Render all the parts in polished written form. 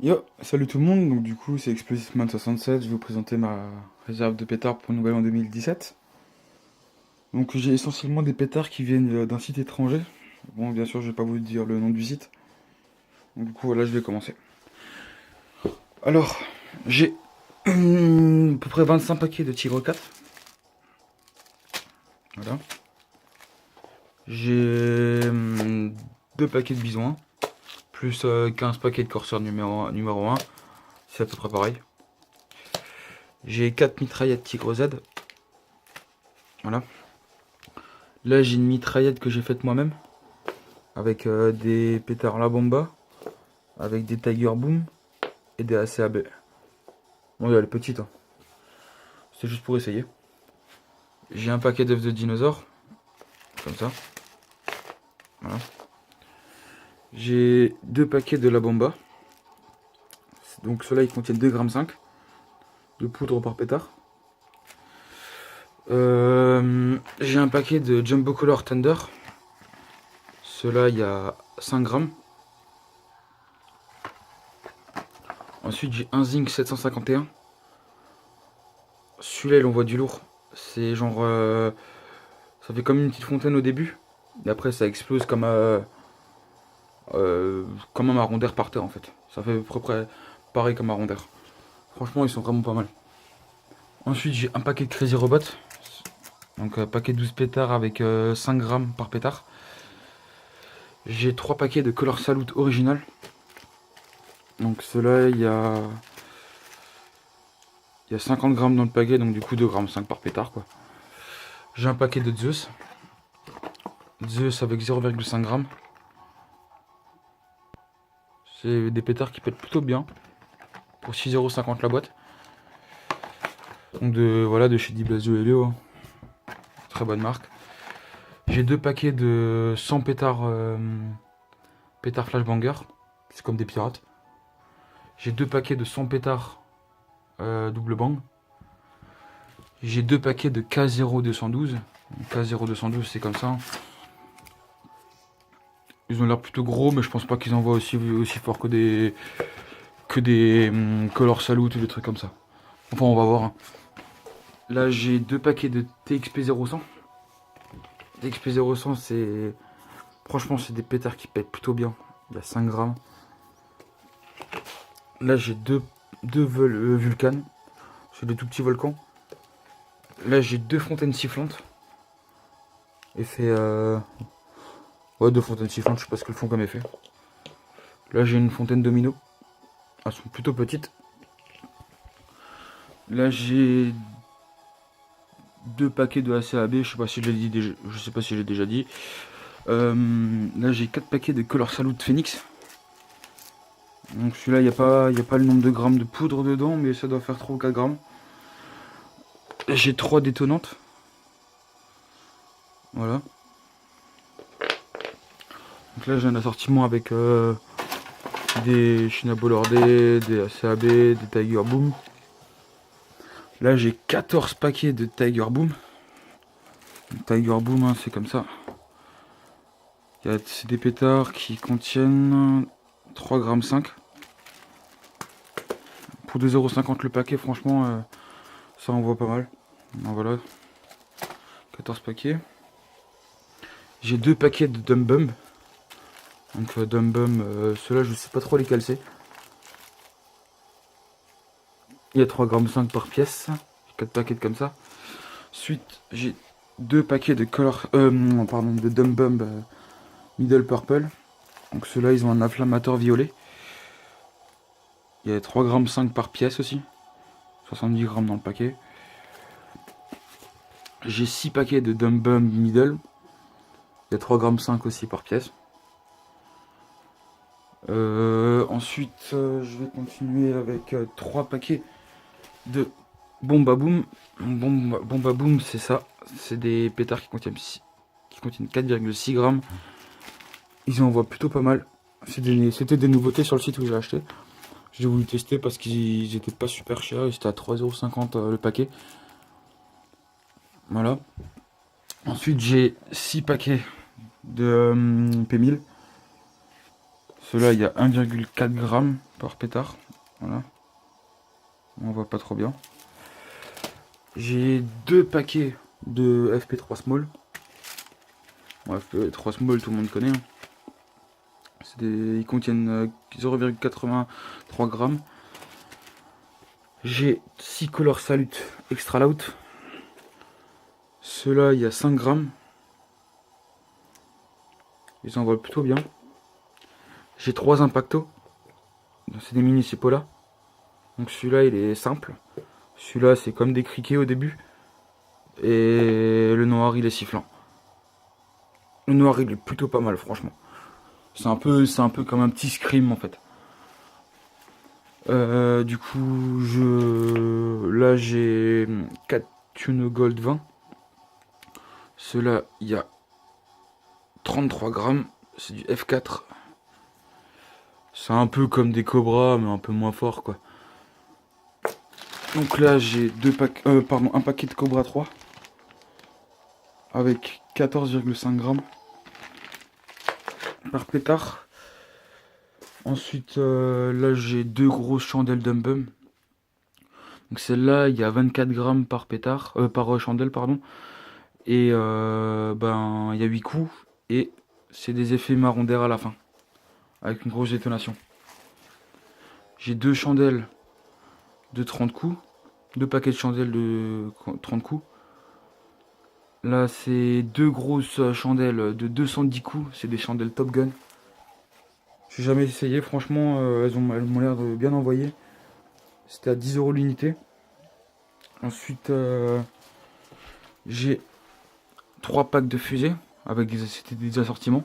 Yo, salut tout le monde, donc du coup c'est Explosive Man 67, je vais vous présenter ma réserve de pétards pour le nouvel an 2017. Donc j'ai essentiellement des pétards qui viennent d'un site étranger. Bon bien sûr je vais pas vous dire le nom du site, donc du coup voilà je vais commencer. Alors, j'ai à peu près 25 paquets de Tigre 4, voilà. J'ai 2 paquets de Bison 1, plus 15 paquets de Corsair numéro 1, c'est à peu près pareil. J'ai 4 mitraillettes Tigre Z, voilà. Là j'ai une mitraillette que j'ai faite moi-même, avec des pétards La Bomba, avec des Tiger Boom et des ACAB. Bon, elle est petite, hein. C'est juste pour essayer. J'ai un paquet d'œufs de dinosaures, comme ça. Voilà. J'ai 2 paquets de La Bomba. Donc ceux-là, ils contiennent 2,5 g de poudre par pétard. J'ai un paquet de Jumbo Color Thunder. Ceux-là, il y a 5 g. Ensuite, j'ai un Zinc 751. Celui-là, il envoie du lourd. C'est genre... ça fait comme une petite fontaine au début. Et après, ça explose comme un marron d'air par terre, en fait. Ça fait à peu près pareil comme un marron d'air. Franchement, ils sont vraiment pas mal. Ensuite, j'ai un paquet de Crazy Robot. Donc, un paquet de 12 pétards avec 5 g par pétard. J'ai 3 paquets de Color Salute original. Donc, ceux-là, il y a 50 g dans le paquet. Donc, du coup, 2,5 g par pétard, quoi. J'ai un paquet de Zeus. Zeus avec 0,5 g. C'est des pétards qui pètent plutôt bien. Pour 6,50 € la boîte. Donc, voilà, de chez Diblasio et Léo. Très bonne marque. J'ai 2 paquets de 100 pétards, pétards flashbanger. C'est comme des pirates. J'ai 2 paquets de 100 pétards double bang. J'ai 2 paquets de K0212. K0212 c'est comme ça. Ils ont l'air plutôt gros, mais je pense pas qu'ils envoient aussi fort que des Color Salute ou des trucs comme ça. Enfin, on va voir, hein. Là, j'ai 2 paquets de TXP 0100. TXP 0100, c'est. Franchement, c'est des pétards qui pètent plutôt bien. Il y a 5 g. Là, j'ai deux Vulcan. C'est des tout petits volcans. Là, j'ai 2 fontaines sifflantes. Effet. Ouais, 2 fontaines sifflantes, je sais pas ce qu'elles font comme effet. Là, j'ai une fontaine domino. Elles sont plutôt petites. Là, j'ai 2 paquets de ACAB. Je sais pas si je l'ai dit déjà. Je sais pas si j'ai déjà dit. Là, j'ai 4 paquets de Color Salute Phoenix. Donc celui-là, il n'y a pas le nombre de grammes de poudre dedans, mais ça doit faire 3 ou 4 grammes. J'ai 3 détonantes. Voilà. Donc là, j'ai un assortiment avec des Shinabolordé, des ACAB, des Tiger Boom. Là, j'ai 14 paquets de Tiger Boom. Tiger Boom, hein, c'est comme ça. C'est des pétards qui contiennent 3,5 g. Pour 2,50 € le paquet, franchement, ça envoie pas mal. Donc voilà, 14 paquets. J'ai 2 paquets de Dumb Bum. Donc Dumb Bum, ceux-là, je sais pas trop lesquels c'est. Il y a 3,5 g par pièce. J'ai 4 paquets comme ça. Ensuite, j'ai 2 paquets de de Dumb Bum Middle Purple. Donc ceux-là, ils ont un inflammateur violet. Il y a 3,5 g par pièce aussi. 70 g dans le paquet. J'ai 6 paquets de Dumb Bum Middle. Il y a 3,5 g aussi par pièce. Ensuite, je vais continuer avec 3 paquets de Bomba Boom. Bomba Boom, c'est ça. C'est des pétards qui contiennent 4,6 g. Ils en envoient plutôt pas mal. C'était des nouveautés sur le site où j'ai acheté. J'ai voulu tester parce qu'ils étaient pas super chers. Ils étaient à 3,50 € le paquet. Voilà. Ensuite, j'ai 6 paquets de P1000. Ceux-là, il y a 1,4 g par pétard. Voilà. On voit pas trop bien. J'ai 2 paquets de FP3 Small. Bon, FP3 Small, tout le monde connaît. Hein. Ils contiennent 0,83 g. J'ai 6 Color Salute Extra Loud. Ceux-là, il y a 5 g. Ils envoient plutôt bien. J'ai 3 Impacto. C'est des municipaux là. Donc celui-là, il est simple. Celui-là, c'est comme des criquets au début. Et le noir, il est sifflant. Le noir, il est plutôt pas mal, franchement. C'est un peu comme un petit scream en fait. Du coup, là j'ai 4 Tuno Gold 20. Ceux-là, il y a 33 g. C'est du F4. C'est un peu comme des Cobras, mais un peu moins fort quoi. Donc là, j'ai un paquet de Cobra 3 avec 14,5 g par pétard. Ensuite, là, j'ai 2 grosses chandelles Dum-Bum. Donc celle-là, il y a 24 g par pétard, par chandelle, pardon. Et ben, il y a 8 coups. Et c'est des effets marron d'air à la fin, avec une grosse détonation. J'ai 2 chandelles de 30 coups. 2 paquets de chandelles de 30 coups. Là, c'est 2 grosses chandelles de 210 coups. C'est des chandelles Top Gun. J'ai jamais essayé, franchement, elles m'ont l'air de bien envoyer. C'était à 10 € l'unité. Ensuite, j'ai 3 packs de fusées avec c'était des assortiments.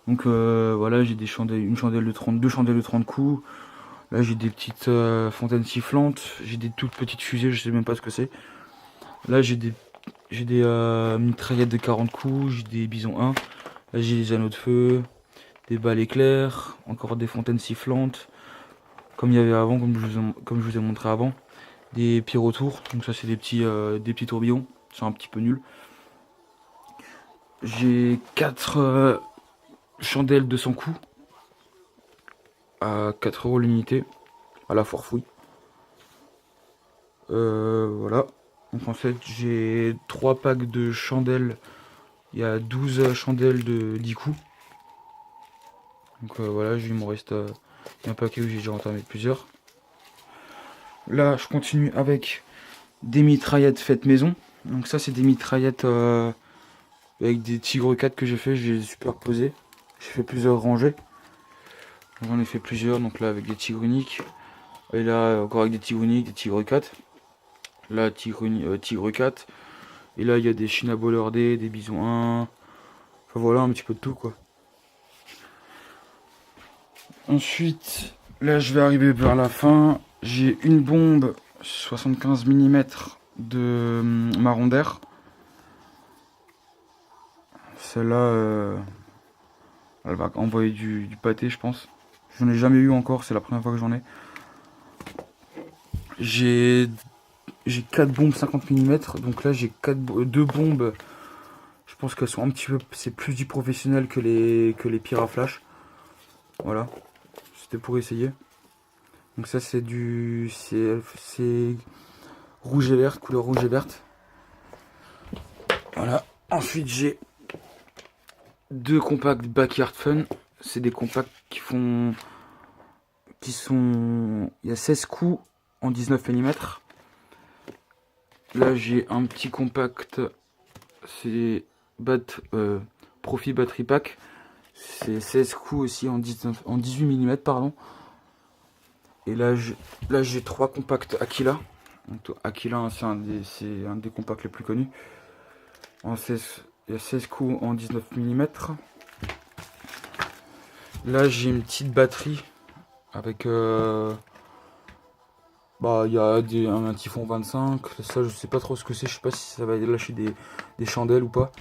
Donc voilà, j'ai des chandelles, deux chandelles de 30 coups. Là, j'ai des petites fontaines sifflantes. J'ai des toutes petites fusées, je sais même pas ce que c'est. Là, j'ai des mitraillettes de 40 coups. J'ai des bisons 1. Là, j'ai des anneaux de feu. Des balles éclairs, encore des fontaines sifflantes, comme il y avait avant, comme je vous ai montré avant. Des pyrotours, donc ça c'est des petits tourbillons, c'est un petit peu nul. J'ai 4 chandelles de 100 coups à 4 € l'unité, à la foire fouille. Voilà. Donc en fait j'ai 3 packs de chandelles, il y a 12 chandelles de 10 coups. Donc voilà, il me reste un paquet où j'ai déjà entamé plusieurs. Là, je continue avec des mitraillettes faites maison. Donc ça, c'est des mitraillettes avec des Tigre 4 que j'ai fait. J'ai superposé. J'ai fait plusieurs rangées. J'en ai fait plusieurs. Donc là, avec des Tigre uniques. Et là, encore avec des Tigre uniques, des Tigre 4. Là, Tigre 4. Et là, il y a des Shinabol D, des Bisons 1. Enfin voilà, un petit peu de tout quoi. Ensuite, là, je vais arriver vers la fin. J'ai une bombe 75 mm de marron d'air. Celle-là, elle va envoyer du pâté, je pense. J'en ai jamais eu encore, c'est la première fois que j'en ai. J'ai 4 bombes 50 mm, donc là j'ai 2 bombes. Je pense qu'elles sont un petit peu. C'est plus du professionnel que les pires à flash. Voilà. C'était pour essayer. Donc ça c'est c'est rouge et vert, couleur rouge et verte. Voilà. Ensuite j'ai 2 compacts Backyard Fun. C'est des compacts qui sont. Il y a 16 coups en 19 mm. Là j'ai un petit compact. C'est Profi Battery Pack. C'est 16 coups aussi en 18 mm pardon. Et là j'ai 3 compacts Aquila. Donc, Aquila hein, c'est un des compacts les plus connus. Il y a 16 coups en 19 mm. Là j'ai une petite batterie avec il y a un typhon 25. Ça je sais pas trop ce que c'est. Je sais pas si ça va lâcher des chandelles ou pas.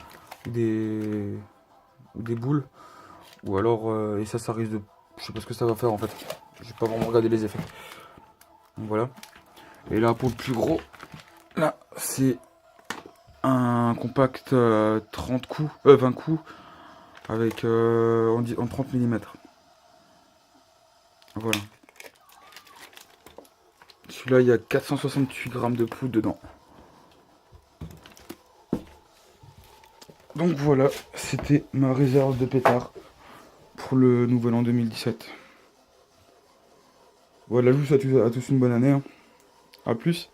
Ou des boules. Ou alors et ça risque de. Je sais pas ce que ça va faire en fait. J'ai pas vraiment regardé les effets. Donc voilà. Et là pour le plus gros, là c'est un compact 30 coups, 20 coups avec en 30 mm. Voilà. Celui-là, il y a 468 grammes de poudre dedans. Donc voilà, c'était ma réserve de pétards pour le nouvel an 2017. Voilà, je vous souhaite à tous une bonne année. Hein. A plus.